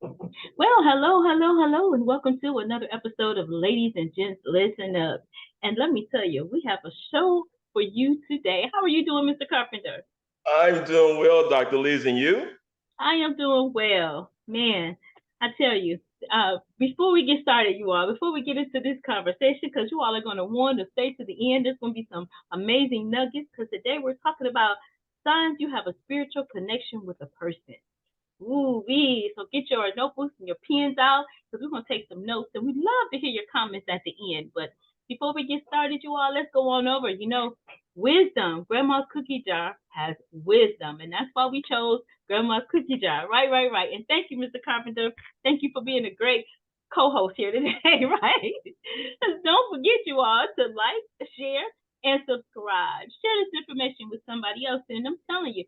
Well, hello, hello, hello, and welcome to another episode of Ladies and Gents Listen Up. And let me tell you, we have a show for you today. How are you doing, Mr. Carpenter? I'm doing well, Dr. Liz, and you? I am doing well. Man, I tell you, before we get started, before we get into this conversation, because you all are going to want to stay to the end, there's going to be some amazing nuggets, because today we're talking about signs you have a spiritual connection with a person. Ooh wee. So get your notebooks and your pens out because we're gonna take some notes and we'd love to hear your comments at the end. But before we get started, you all, let's go on over. Wisdom. Grandma's cookie jar has wisdom, and that's why we chose Grandma's cookie jar. Right, right, right. And thank you, Mr. Carpenter. Thank you for being a great co-host here today. Right. Don't forget, you all, to like, share, and subscribe. Share this information with somebody else, and I'm telling you,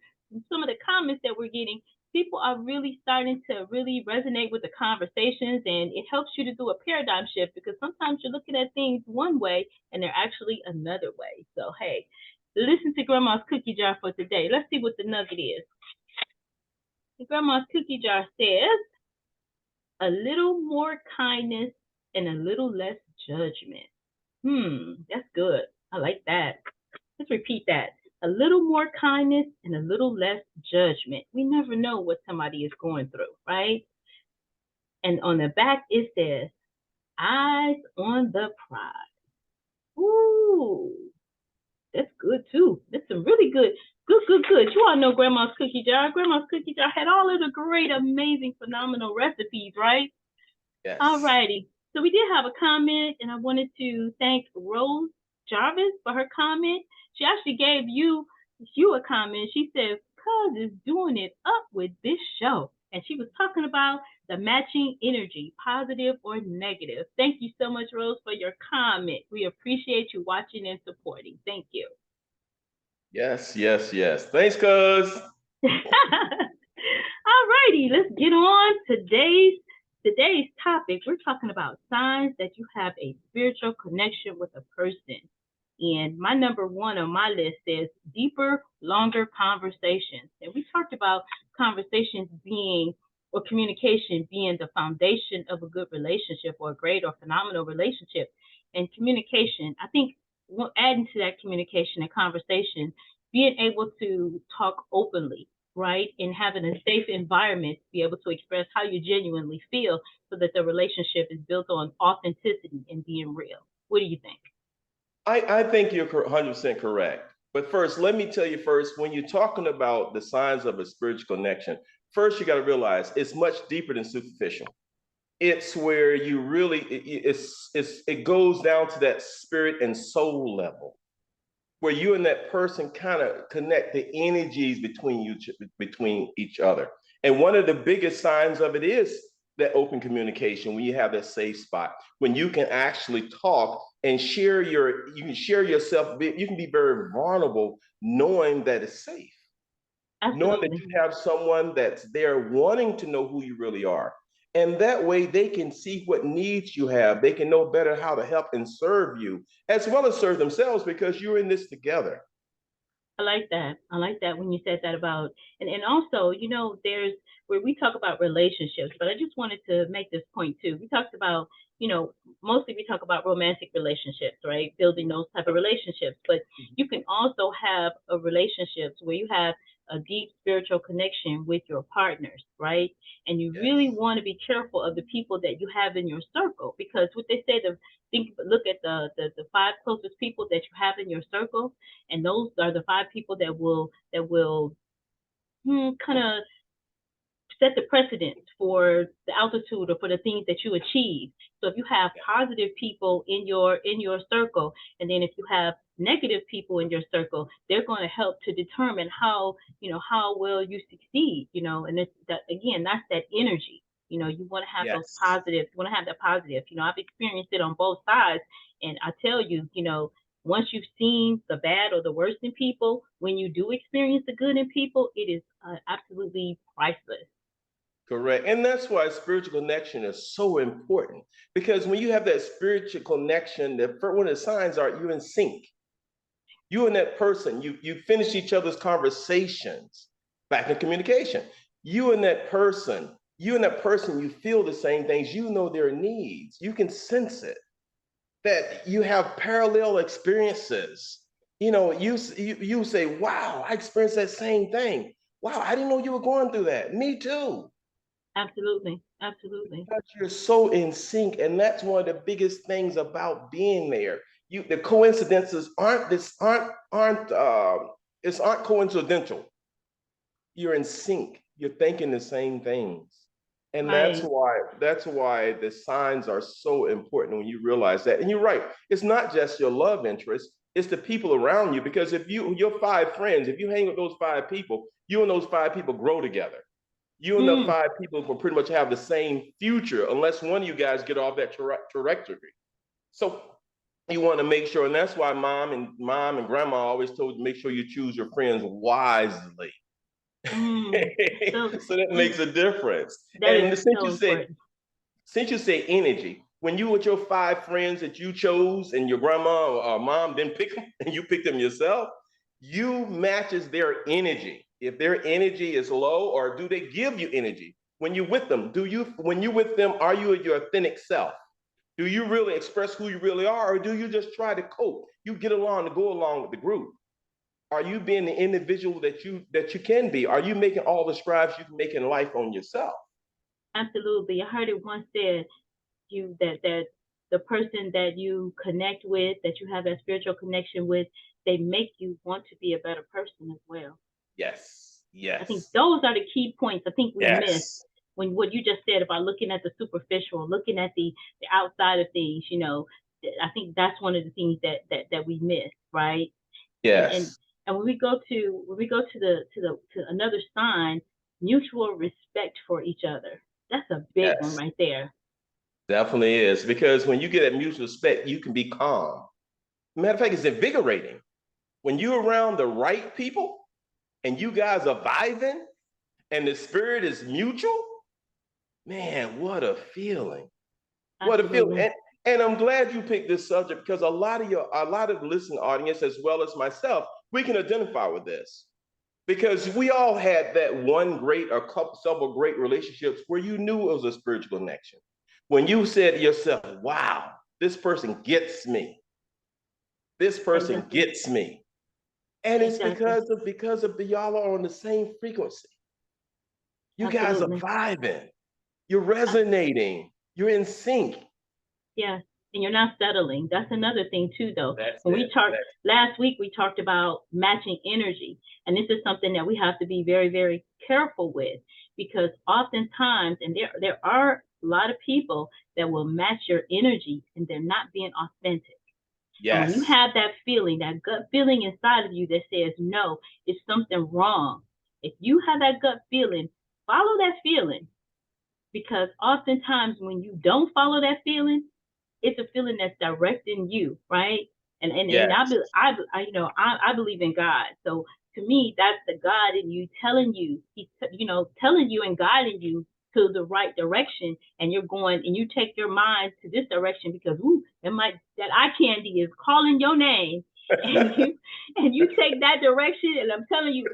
some of the comments that we're getting, people are really starting to really resonate with the conversations, and it helps you to do a paradigm shift because sometimes you're looking at things one way and they're actually another way. So hey, listen to Grandma's cookie jar for today. Let's see what the nugget is. The Grandma's cookie jar says a little more kindness and a little less judgment. That's good. I like that. Let's repeat that. A little more kindness and a little less judgment. We never know what somebody is going through, right? And on the back it says, eyes on the prize. Ooh, that's good too. That's some really good, good, good, good. You all know Grandma's cookie jar. Grandma's cookie jar had all of the great, amazing, phenomenal recipes, right? Yes. Alrighty. So we did have a comment, and I wanted to thank Rose Jarvis for her comment. She actually gave you a comment. She said, "Cuz is doing it up with this show," and she was talking about the matching energy, positive or negative. Thank you so much, Rose, for your comment. We appreciate you watching and supporting. Thank you. Yes, yes, yes. Thanks, cuz. Alrighty, let's get on today's topic. We're talking about signs that you have a spiritual connection with a person. And my number one on my list is deeper, longer conversations. And we talked about conversations being or communication being the foundation of a good relationship or a great or phenomenal relationship. And communication, I think, adding to that communication and conversation, being able to talk openly, right? And having a safe environment to be able to express how you genuinely feel so that the relationship is built on authenticity and being real. What do you think? I think you're 100% correct. But first, let me tell you first, when you're talking about the signs of a spiritual connection, first you got to realize it's much deeper than superficial. It's where you really, it goes down to that spirit and soul level, where you and that person kind of connect the energies between each other. And one of the biggest signs of it is that open communication, when you have that safe spot, when you can actually talk and you can share yourself, you can be very vulnerable knowing that it's safe, knowing that Absolutely. you have someone that's there wanting to know who you really are. And that way they can see what needs you have. They can know better how to help and serve you, as well as serve themselves because you're in this together. I like that. I like that when you said that about, and also, there's where we talk about relationships, but I just wanted to make this point too. We talked about, mostly we talk about romantic relationships, right? Building those type of relationships, but you can also have a relationships where you have a deep spiritual connection with your partners, right? And you really Yes. want to be careful of the people that you have in your circle because what they say, look at the five closest people that you have in your circle, and those are the five people that will kind of set the precedence for the altitude or for the things that you achieve. So if you have positive people in your circle, and then if you have negative people in your circle, they're going to help to determine how well you succeed. And it's that again, that's that energy. You want to have those Yes. positive. You want to have that positive. I've experienced it on both sides, and I tell you, once you've seen the bad or the worst in people, when you do experience the good in people, it is absolutely priceless. Correct. And that's why spiritual connection is so important. Because when you have that spiritual connection, one of the signs are you're in sync. You and that person, you finish each other's conversations back in communication. You and that person, you and that person, you feel the same things, you know their needs, you can sense it, that you have parallel experiences. You say, wow, I experienced that same thing. Wow, I didn't know you were going through that. Me too. Absolutely. Absolutely. Because you're so in sync, and that's one of the biggest things about being there. The coincidences aren't coincidental. You're in sync. You're thinking the same things. And Right. that's why the signs are so important when you realize that. And you're right. It's not just your love interest, it's the people around you. Because if your 5 friends, if you hang with those 5 people, you and those 5 people grow together. You and the Mm, 5 people will pretty much have the same future unless one of you guys get off that trajectory. So you want to make sure, and that's why mom and grandma always told you, make sure you choose your friends wisely. mm. So So that makes a difference. that is And since so you said important. since you say energy, when you with your 5 friends that you chose and your grandma or mom didn't pick them and you picked them yourself, you matches their energy. If their energy is low, or do they give you energy when you're with them? When you're with them, are you your authentic self? Do you really express who you really are, or do you just try to cope? You get along to go along with the group. Are you being the individual that you can be? Are you making all the strides you can make in life on yourself? Absolutely. I heard it once said that the person that you connect with, that you have that spiritual connection with, they make you want to be a better person as well. Yes, I think yes, those are the key points I think we miss yes, when what you just said about looking at the superficial, looking at the outside of things, I think that's one of the things that we miss, right? And and yes, and when we go to another sign, mutual respect for each other. That's a big one yes. right there. Definitely is, because when you get that mutual respect, you can be calm. Matter of fact, it's invigorating when you're around the right people and you guys are vibing and the spirit is mutual. Man, what a feeling! What a feeling! Absolutely. And I'm glad you picked this subject, because a lot of the listening audience, as well as myself, we can identify with this, because we all had that one great or couple several great relationships where you knew it was a spiritual connection. When you said to yourself, wow, this person gets me. This person Exactly. gets me. And it's Exactly. because of the y'all are on the same frequency. You guys are Absolutely. vibing. You're Uh, resonating. You're in sync. yeah. And you're not settling. That's another thing too, though. That's When we it. talked last week, we talked about matching energy, and this is something that we have to be very, very careful with, because oftentimes, and there are a lot of people that will match your energy, and they're not being authentic. And when you Yes. have that feeling, that gut feeling inside of you that says, no, it's something wrong. If you have that gut feeling, follow that feeling, because oftentimes when you don't follow that feeling, it's a feeling that's directing you, right? And Yes. I believe in God, so to me that's the God in you telling you, he's telling you and guiding you to the right direction, and you're going and you take your mind to this direction because that eye candy is calling your name, and you take that direction, and I'm telling you,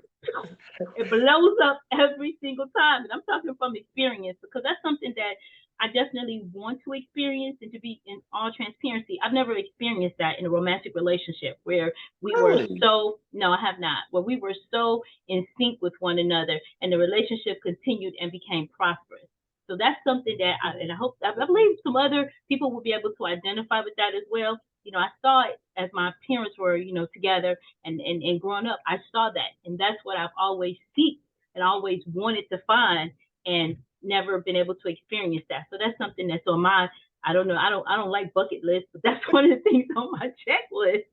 it blows up every single time. And I'm talking from experience, because that's something that I definitely want to experience. And to be in all transparency, I've never experienced that in a romantic relationship where we were Really? so, no, I have not, where we were so in sync with one another and the relationship continued and became prosperous. So that's something that I believe some other people will be able to identify with that as well. I saw it as my parents were, together and growing up. I saw that, and that's what I've always seeked and always wanted to find, and never been able to experience that. So that's something that's on my, I don't know, I don't like bucket lists, but that's one of the things on my checklist.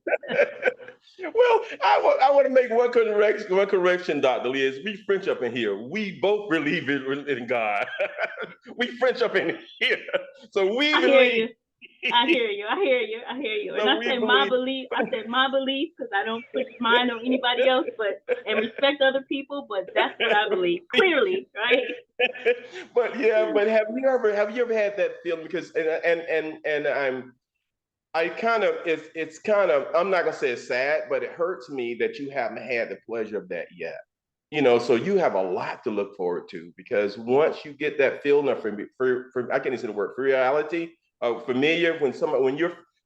Well, I want to make one correction, Dr. Liz. We French up in here. We both believe in God. We French up in here. So we I hear believe. you. I hear you. I hear you. I hear you. And So I we say my believe. belief. I said my belief because I don't put mine on anybody else, but and respect other people. But that's what I believe. Clearly, right? But yeah, but have you ever had that feeling? Because and I kind of it's kind of, I'm not gonna say it's sad, but it hurts me that you haven't had the pleasure of that yet. So you have a lot to look forward to, because once you get that feeling of I can't even say the word familiarity, familiar,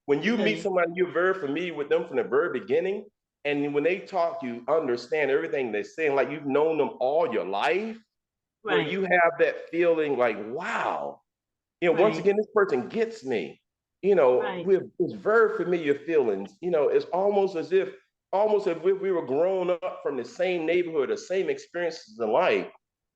when you meet somebody, you're very familiar with them from the very beginning. And when they talk, you understand everything they're saying, like you've known them all your life, where Right. you have that feeling like, wow, once Right. again, this person gets me. Right. With it's very familiar feelings. It's almost as if we were grown up from the same neighborhood, the same experiences in life.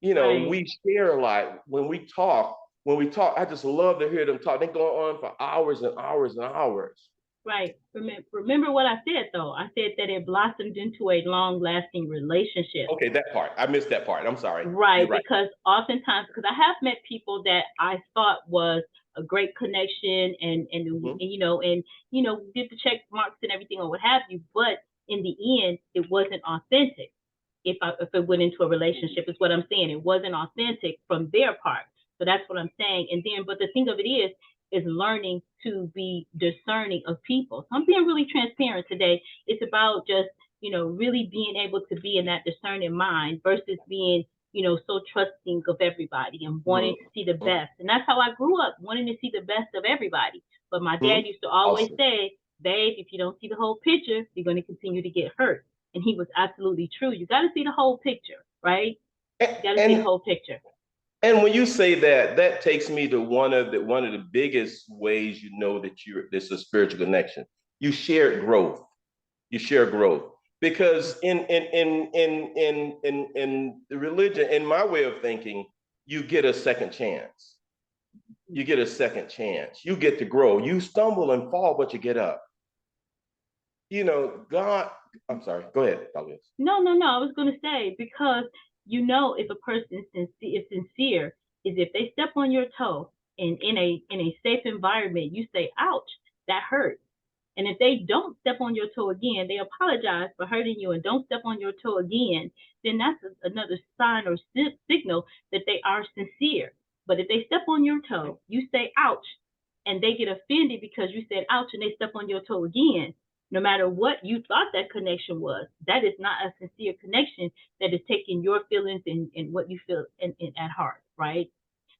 Right. We share a lot when we talk. When we talk, I just love to hear them talk. They go on for hours and hours and hours. Right. Remember what I said, though. I said that it blossomed into a long-lasting relationship. Okay, that part. I missed that part. I'm sorry. Right, You're right. because oftentimes, because I have met people that I thought was a great connection, Mhm. did the check marks and everything or what have you, but in the end, it wasn't authentic. If it went into a relationship, is what I'm saying. It wasn't authentic from their part. So that's what I'm saying. And then, but the thing of it is learning to be discerning of people. So I'm being really transparent today. It's about just really being able to be in that discerning mind versus being so trusting of everybody and wanting to see the Mhm. best. And that's how I grew up, wanting to see the best of everybody. But my dad Mhm. used to always Awesome. say, babe, if you don't see the whole picture, you're going to continue to get hurt. And he was absolutely true. You got to see the whole picture, right? And, You got to see the and whole picture. And when you say that, that takes me to one of the biggest ways that this is a spiritual connection. You share growth. You share growth, because in the religion, in my way of thinking, you get a second chance. You get a second chance. You get to grow. You stumble and fall, but you get up. God. I'm sorry. Go ahead, Alice. No, no, no. I was going to say, because if a person is sincere, is if they step on your toe and in a safe environment, you say, "Ouch, that hurt." And if they don't step on your toe again, they apologize for hurting you and don't step on your toe again, then that's another sign or signal that they are sincere. But if they step on your toe, you say ouch, and they get offended because you said ouch and they step on your toe again, no matter what you thought that connection was, that is not a sincere connection that is taking your feelings and what you feel at heart, right?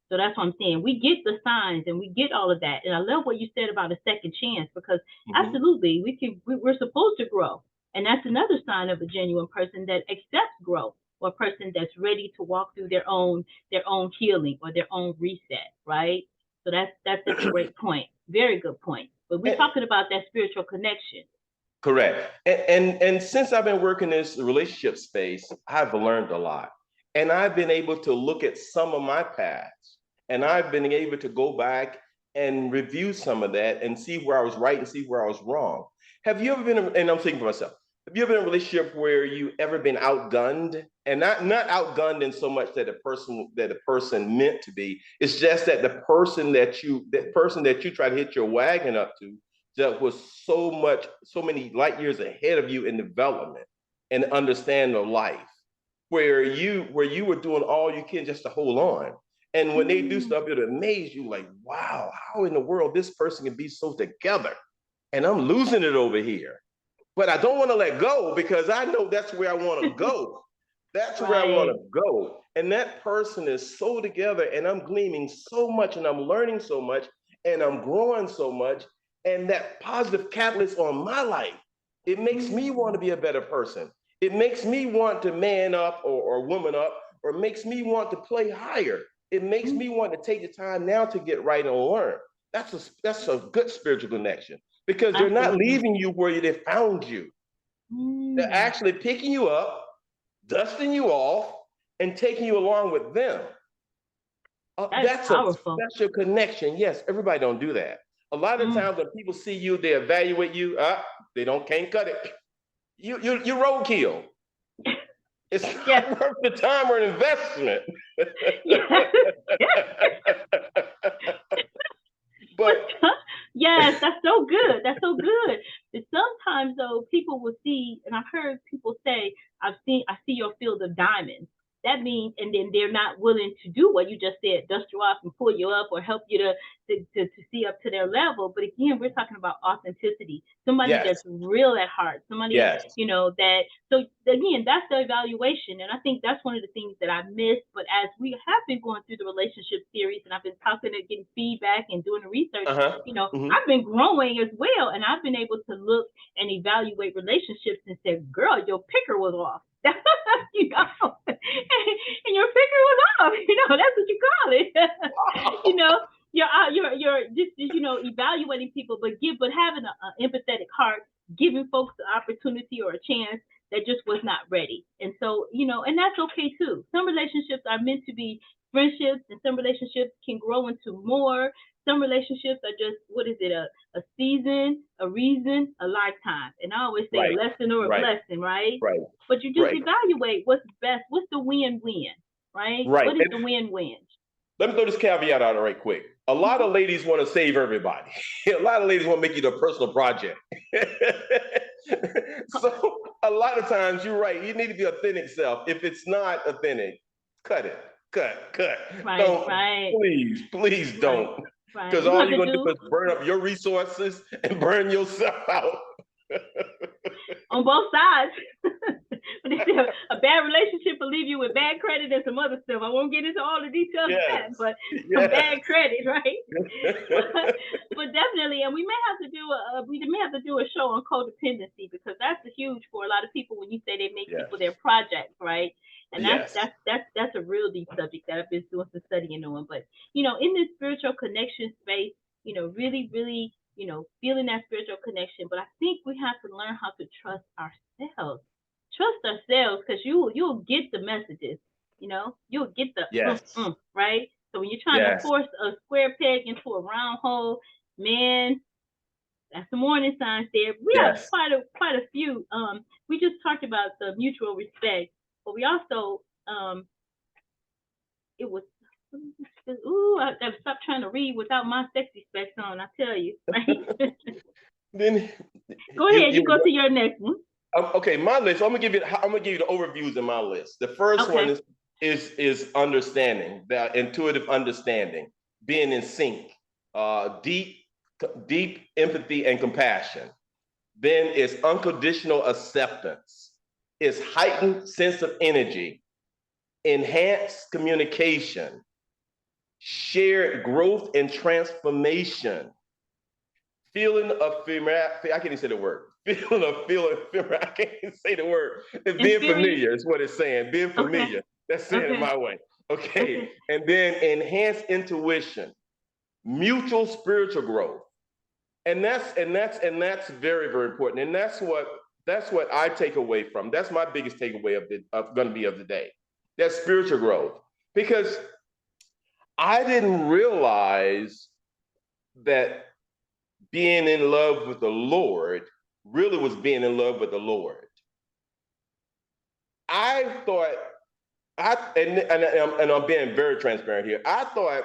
So that's what I'm saying. We get the signs and we get all of that. And I love what you said about a second chance, because Mm-hmm. absolutely we're supposed to grow. And that's another sign of a genuine person that accepts growth, or a person that's ready to walk through their own healing or their own reset, right? So that's a great point. Very good point. But we're talking about that spiritual connection. Correct. And since I've been working this relationship space, I've learned a lot. And I've been able to look at some of my past, and I've been able to go back and review some of that and see where I was right and see where I was wrong. Have you ever been, and I'm thinking for myself, have you ever been in a relationship where you ever been outgunned? And not outgunned in so much that the person meant to be. It's just that the person that you try to hit your wagon up to, that was so many light years ahead of you in development and understanding of life, where you were doing all you can just to hold on. And when they do Mm. stuff, it'll amaze you, like, wow, how in the world this person can be so together? And I'm losing it over here. But I don't want to let go, because I know that's where I want to go. That's where I want Right. to go. And that person is so together, and I'm gleaming so much, and I'm learning so much, and I'm growing so much. And that positive catalyst on my life, it makes me want to be a better person. It makes me want to man up, or woman up, or makes me want to play higher. It makes me want to take the time now to get right and learn. That's a good spiritual connection, because they're not Absolutely. leaving you where they found you. They're Mm. actually picking you up, dusting you off, and taking you along with them. That is That's a powerful. special connection. Yes, everybody don't do that. A lot of Mm. times when people see you, they evaluate you. They can't cut it. You roadkill. It's Yes. not worth the time or investment. Yes. But Yes, that's so good. That's so good. And sometimes though, people will see, and I've heard people say, I see your field of diamonds. That means, and then they're not willing to do what you just said, dust you off and pull you up or help you to see up to their level. But again, we're talking about authenticity, somebody Yes. that's real at heart, somebody, Yes. that. So again, that's the evaluation. And I think that's one of the things that I missed. But as we have been going through the relationship series and I've been talking and getting feedback and doing the research, I've been growing as well. And I've been able to look and evaluate relationships and say, girl, your picker was off. And your picker was off. That's what you call it. You're just evaluating people, but having an empathetic heart, giving folks the opportunity or a chance that just was not ready. And so, and that's okay too. Some relationships are meant to be friendships, and some relationships can grow into more. Some relationships are just, what is it, a season, a reason, a lifetime. And I always say a lesson or a blessing, right? Right. But you just evaluate what's best, what's the win-win, right? What is the win-win? Let me throw this caveat out right quick. A lot of ladies want to save everybody. A lot of ladies want to make you their personal project. So a lot of times, you're right. You need to be authentic self. If it's not authentic, cut it. Cut. Don't. Please don't. Because all you're going to do is burn up your resources and burn yourself out. On both sides. But they say a bad relationship will leave you with bad credit and some other stuff. I won't get into all the details of that, but some bad credit, right? But definitely, and we may have to do a show on codependency, because that's huge for a lot of people when you say they make people their projects, right? And that's a real deep subject that I've been doing some studying on. But in this spiritual connection space, really, really, feeling that spiritual connection. But I think we have to learn how to trust ourselves. Trust ourselves, because you'll get the messages. You'll get the right. So when you're trying to force a square peg into a round hole, man, that's the warning signs there. We have quite a few. We just talked about the mutual respect, but we also it was. I gotta stop trying to read without my sexy specs on. I tell you, right? Then go ahead. You go to your next one. Okay, my list. I'm gonna give you the overviews in my list. The first one is understanding, that intuitive understanding, being in sync, deep empathy and compassion. Then it's unconditional acceptance. It's heightened sense of energy, enhanced communication, shared growth and transformation, feeling of familiarity. I can't even say the word. I can't even say the word. It's being familiar is what it's saying. Being familiar. That's saying it my way. Okay. And then enhanced intuition, mutual spiritual growth. And that's very, very important. And that's what I take away from. That's my biggest takeaway of the day. That's spiritual growth. Because I didn't realize that being in love with the Lord really was being in love with the Lord. I thought, and I'm being very transparent here, I thought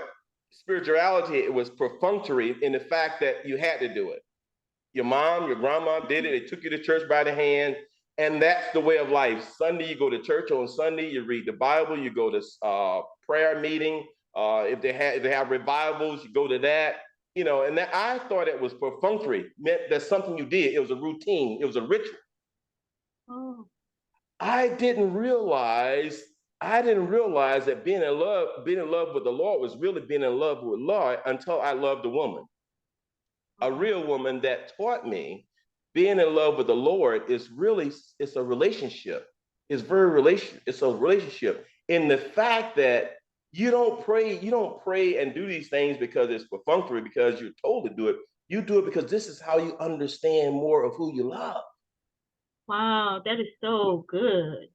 spirituality, it was perfunctory in the fact that you had to do it. Your mom, your grandma did it. They took you to church by the hand, and that's the way of life. Sunday, you go to church on Sunday, you read the Bible, you go to prayer meeting. If they have revivals, you go to that. And that, I thought it was perfunctory, meant that's something you did. It was a routine. It was a ritual. Oh. I didn't realize that being in love with the Lord was really being in love with Lord until I loved a woman. A real woman that taught me being in love with the Lord it's a relationship. It's a relationship in the fact that you don't pray and do these things because it's perfunctory, because you're told to do it. You do it because this is how you understand more of who you love. Wow, that is so good.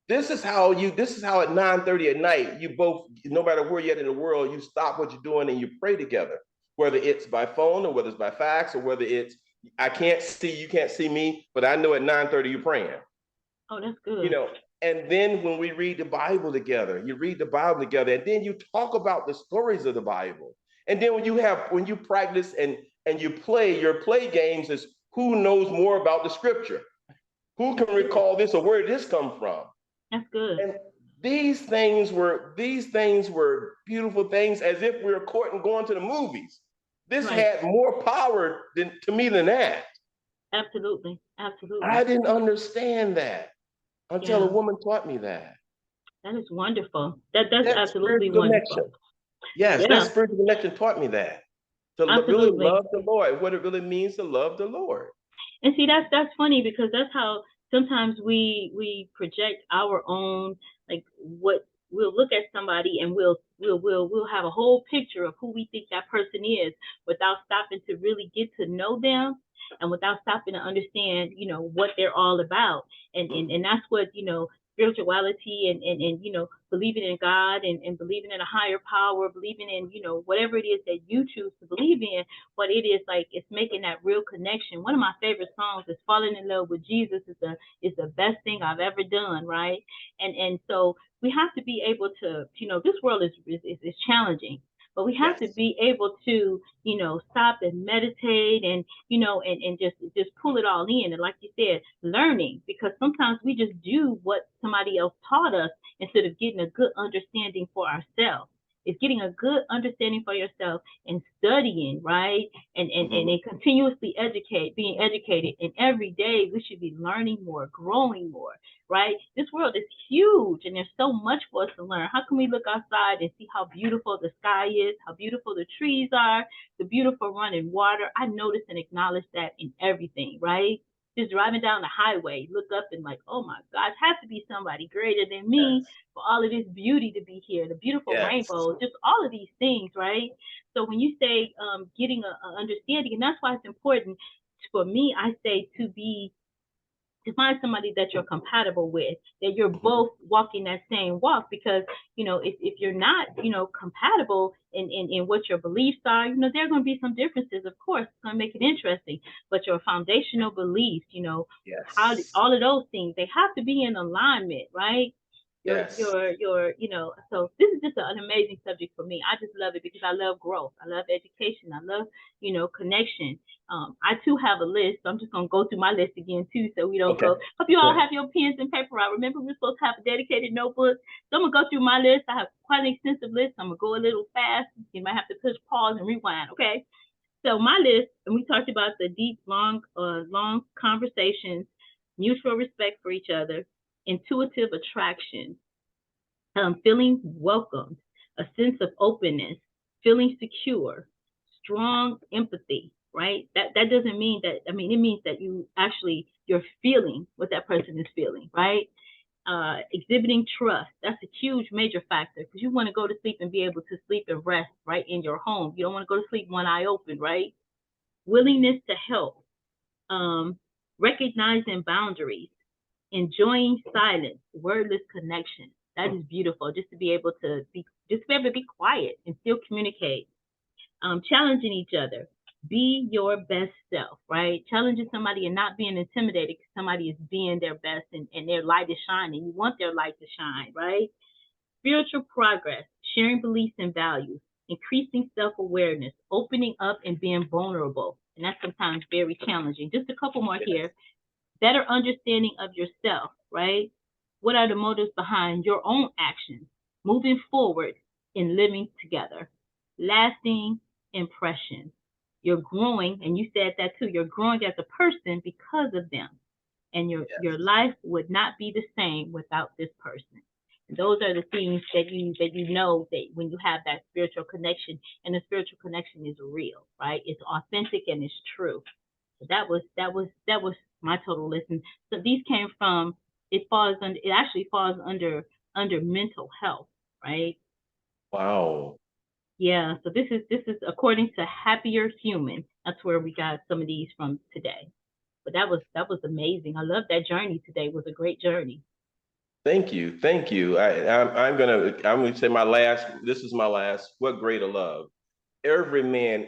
This is how at 9:30 at night, you both, no matter where you're at in the world, you stop what you're doing and you pray together, whether it's by phone or whether it's by fax or whether it's, I can't see, you can't see me, but I know at 9:30 you're praying. Oh, that's good. And then when we read the Bible together, you read the Bible together, and then you talk about the stories of the Bible. And then when you practice and you play, your play games is who knows more about the scripture? Who can recall this or where did this come from? That's good. And these things were beautiful things, as if we were courting going to the movies. This Right. had more power to me than that. Absolutely. Absolutely. I didn't understand that until a Yeah. woman taught me that. That is wonderful. That's That absolutely spiritual connection. wonderful. Yes, that Yeah. spiritual connection taught me that. To really Absolutely. love the Lord, what it really means to love the Lord. And see, that's funny because that's how sometimes we project our own, like, what we'll look at somebody and we'll have a whole picture of who we think that person is without stopping to really get to know them, and without stopping to understand, what they're all about. And that's what, spirituality and believing in God, and believing in a higher power, believing in, whatever it is that you choose to believe in. But it is like, it's making that real connection. One of my favorite songs is "Falling in Love with Jesus" is the best thing I've ever done, right? And so we have to be able to, this world is challenging, but we have to Yes, be able to, stop and meditate, and, and just pull it all in. And like you said, learning, because sometimes we just do what somebody else taught us instead of getting a good understanding for ourselves. It's getting a good understanding for yourself and studying, right? And continuously being educated. And every day we should be learning more, growing more, right? This world is huge and there's so much for us to learn. How can we look outside and see how beautiful the sky is, how beautiful the trees are, the beautiful running water? I notice and acknowledge that in everything, right? Just driving down the highway, look up and like, oh my gosh, has to be somebody greater than me yes, for all of this beauty to be here, the beautiful yes, rainbows, just all of these things, right? So when you say getting a understanding, and that's why it's important for me, I say to find somebody that you're compatible with, that you're mhm, both walking that same walk. Because, if you're not, compatible in what your beliefs are, there are going to be some differences, of course. It's going to make it interesting. But your foundational beliefs, how yes, all of those things, they have to be in alignment, right? yes, So this is just an amazing subject for me. I just love it because I love growth. I love education. I love, connection. I too have a list. So I'm just gonna go through my list again too, so we don't okay, go. Hope you all good, have your pens and paper out. Remember, we're supposed to have a dedicated notebook. So I'm gonna go through my list. I have quite an extensive list. I'm gonna go a little fast. You might have to push pause and rewind. Okay. So my list, and we talked about the deep, long conversations, mutual respect for each other, intuitive attraction, feeling welcomed, a sense of openness, feeling secure, strong empathy, right? That doesn't mean that, I mean, it means that you're feeling what that person is feeling, right? Exhibiting trust. That's a huge major factor, because you want to go to sleep and be able to sleep and rest right in your home. You don't want to go to sleep one eye open, right? Willingness to help, um, recognizing boundaries, enjoying silence, wordless connection. That is beautiful. Just to be able to be quiet and still communicate. Challenging each other. Be your best self, right? Challenging somebody and not being intimidated because somebody is being their best, and their light is shining. You want their light to shine, right? Spiritual progress, sharing beliefs and values, increasing self awareness, opening up and being vulnerable. And that's sometimes very challenging. Just a couple more yes, here. Better understanding of yourself, right? What are the motives behind your own actions? Moving forward in living together. Lasting impression. You're growing, and you said that too. You're growing as a person because of them, and your yes. life would not be the same without this person. And those are the things that you know, that when you have that spiritual connection, and the spiritual connection is real, right? It's authentic and it's true. So that was my total list. And so these came from, it actually falls under mental health, right? Wow. Yeah. So this is according to Happier Human. That's where we got some of these from today. But that was amazing. I love that journey today. It was a great journey. Thank you, thank you. I'm gonna say my last. This is my last. What greater love? Every man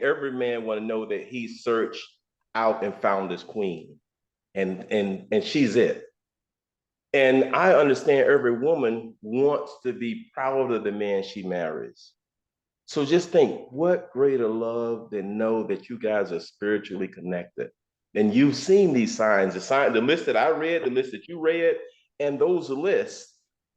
want to know that he searched out and found his queen, and she's it. And I understand every woman wants to be proud of the man she marries. So just think, what greater love than know that you guys are spiritually connected? And you've seen these signs, the list that I read, the list that you read, and those lists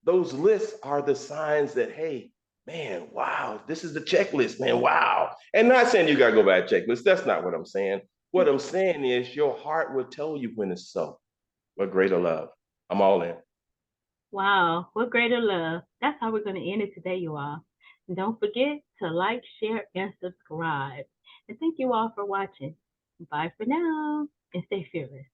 are the signs that, hey, man, wow, this is the checklist, man, wow. And not saying you got to go by a checklist. That's not what I'm saying. What I'm saying is your heart will tell you when it's so. What greater love. I'm all in. Wow, what greater love. That's how we're going to end it today, you all. And don't forget to like, share, and subscribe. And thank you all for watching. Bye for now, and stay fearless.